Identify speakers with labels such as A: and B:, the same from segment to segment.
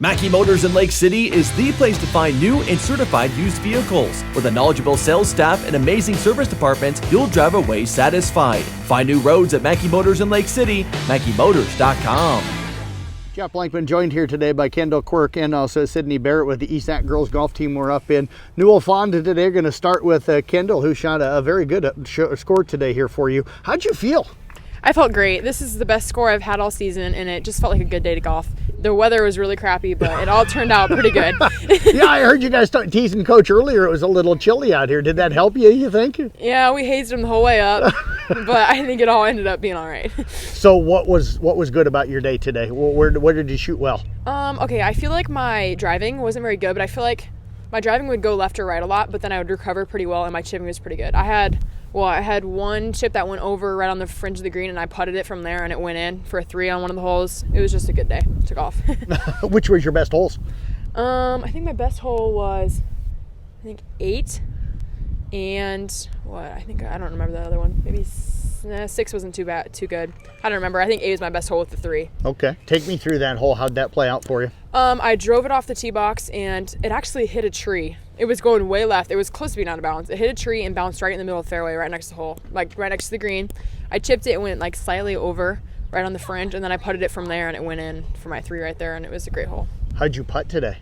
A: Mackey Motors in Lake City is the place to find new and certified used vehicles. With a knowledgeable sales staff and amazing service departments, you'll drive away satisfied. Find new roads at Mackey Motors in Lake City, MackeyMotors.com.
B: Jeff Blankman joined here today by Kendall, Quirk, and also Sidney Bieret with the ESAC girls golf team. We're up in Newell Fonda today. We're going to start with Kendall, who shot a very good score today here for you. How'd you feel?
C: I felt great. This is the best score I've had all season, and it just felt like a good day to golf. The weather was really crappy, but it all turned out pretty good.
B: Yeah, I heard you guys teasing Coach earlier. It was a little chilly out here. Did that help you think?
C: Yeah, we hazed him the whole way up, but I think it all ended up being all right.
B: So what was good about your day today? Where did you shoot well?
C: Okay, I feel like my driving wasn't very good, but I feel like my driving would go left or right a lot, but then I would recover pretty well, and my chipping was pretty good. I had one chip that went over right on the fringe of the green, and I putted it from there, and it went in for a 3 on one of the holes. It was just a good day to golf.
B: Which was your best holes?
C: I think my best hole was, 8, and I don't remember the other one. Maybe 6 wasn't too good. I don't remember. I think 8 was my best hole with the 3.
B: Okay, take me through that hole. How'd that play out for you?
C: I drove it off the tee box, and it actually hit a tree. It was going way left. It was close to being out of bounds. It hit a tree and bounced right in the middle of the fairway, right next to the hole, like right next to the green. I chipped it, it went like slightly over, right on the fringe, and then I putted it from there, and it went in for my 3 right there, and it was a great hole.
B: How'd you putt today?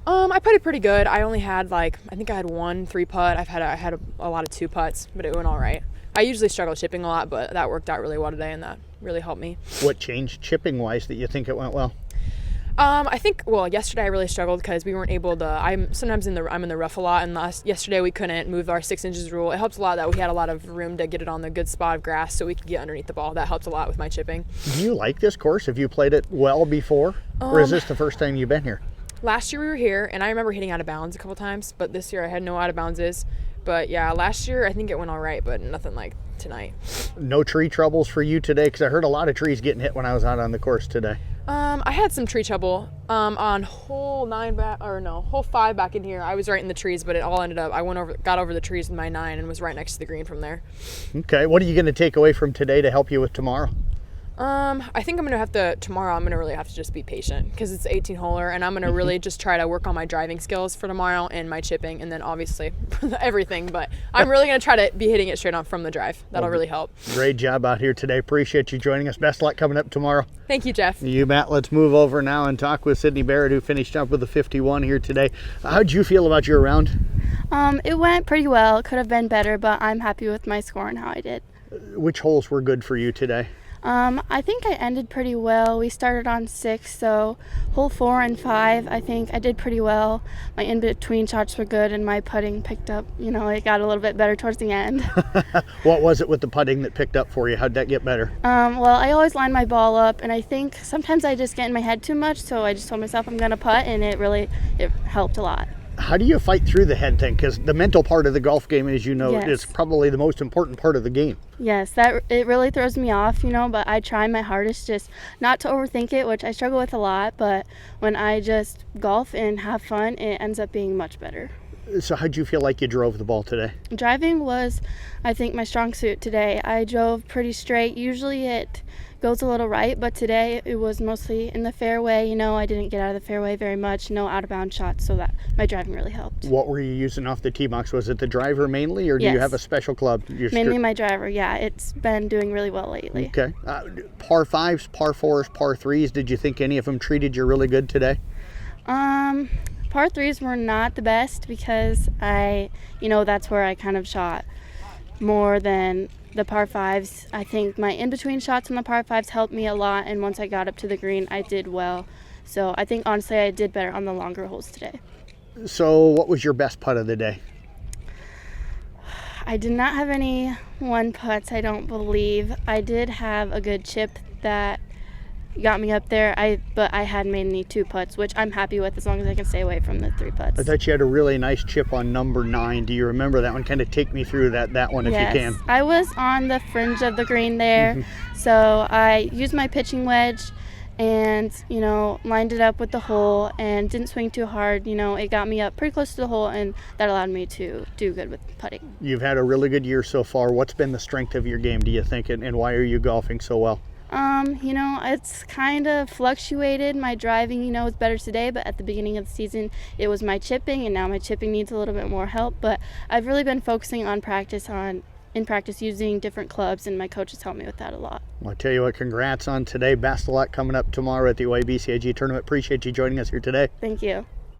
C: I putted pretty good. I only had I think I had 1 3 putt. I had a lot of 2 putts, but it went all right. I usually struggle chipping a lot, but that worked out really well today, and that really helped me.
B: What changed chipping-wise that you think it went well?
C: I think, yesterday I really struggled because we weren't able to, I'm in the rough a lot, and yesterday we couldn't move our 6 inches rule. It helped a lot that we had a lot of room to get it on the good spot of grass so we could get underneath the ball. That helped a lot with my chipping.
B: Do you like this course? Have you played it well before? Or is this the first time you've been here?
C: Last year we were here, and I remember hitting out of bounds a couple times, but this year I had no out of bounces. But yeah, last year I think it went all right, but nothing like tonight.
B: No tree troubles for you today? Because I heard a lot of trees getting hit when I was out on the course today.
C: I had some tree trouble on hole 5 back in here. I was right in the trees, but it all ended up, got over the trees with my 9 and was right next to the green from there.
B: Okay, what are you going to take away from today to help you with tomorrow?
C: I think tomorrow I'm going to really have to just be patient because it's an 18-holer, and I'm going to really just try to work on my driving skills for tomorrow and my chipping, and then obviously everything, but I'm really going to try to be hitting it straight on from the drive. That'll really help. Great
B: job out here today. Appreciate you joining us. Best luck coming up tomorrow.
C: Thank you, Jeff.
B: You bet. Let's move over now and talk with Sidney Bieret, who finished up with a 51 here today. How'd you feel about your round?
D: It went pretty well. It could have been better, but I'm happy with my score and how I did.
B: Which holes were good for you today?
D: I think I ended pretty well. We started on 6, so hole 4 and 5, I think I did pretty well. My in-between shots were good, and my putting picked up. It got a little bit better towards the end.
B: What was it with the putting that picked up for you? How'd that get better?
D: Well, I always line my ball up, and I think sometimes I just get in my head too much, so I just told myself I'm going to putt, and it helped a lot.
B: How do you fight through the head thing? Because the mental part of the golf game, as you know,
D: Yes.
B: is probably the most important part of the game.
D: Yes, it really throws me off, but I try my hardest just not to overthink it, which I struggle with a lot, but when I just golf and have fun, it ends up being much better.
B: So how'd you feel like you drove the ball today?
D: Driving was, I think, my strong suit today. I drove pretty straight. Usually it goes a little right, but today it was mostly in the fairway. I didn't get out of the fairway very much, no out-of-bounds shots, so that my driving really helped.
B: What were you using off the tee box? Was it the driver mainly, or do you have a special club?
D: Mainly my driver, yeah. It's been doing really well lately.
B: Okay. Par 5s, par 4s, par 3s, did you think any of them treated you really good today?
D: Par 3s were not the best because that's where I kind of shot more than the par 5s. I think my in-between shots on the par 5s helped me a lot, and once I got up to the green, I did well. So I think, honestly, I did better on the longer holes today.
B: So what was your best putt of the day?
D: I did not have any 1 putts, I don't believe. I did have a good chip that got me up there, but I had mainly 2 putts, which I'm happy with as long as I can stay away from the 3 putts.
B: I thought you had a really nice chip on number 9. Do you remember that one? Kind of take me through that one if you can.
D: I was on the fringe of the green there, so I used my pitching wedge and, lined it up with the hole and didn't swing too hard. It got me up pretty close to the hole, and that allowed me to do good with putting.
B: You've had a really good year so far. What's been the strength of your game, do you think, and why are you golfing so well?
D: You know, it's kind of fluctuated. My driving, you know, is better today, but at the beginning of the season, it was my chipping, and now my chipping needs a little bit more help. But I've really been focusing on in practice using different clubs, and my coaches helped me with that a lot.
B: Well, I tell you what, congrats on today. Best of luck coming up tomorrow at the OABCIG tournament. Appreciate you joining us here today.
D: Thank you.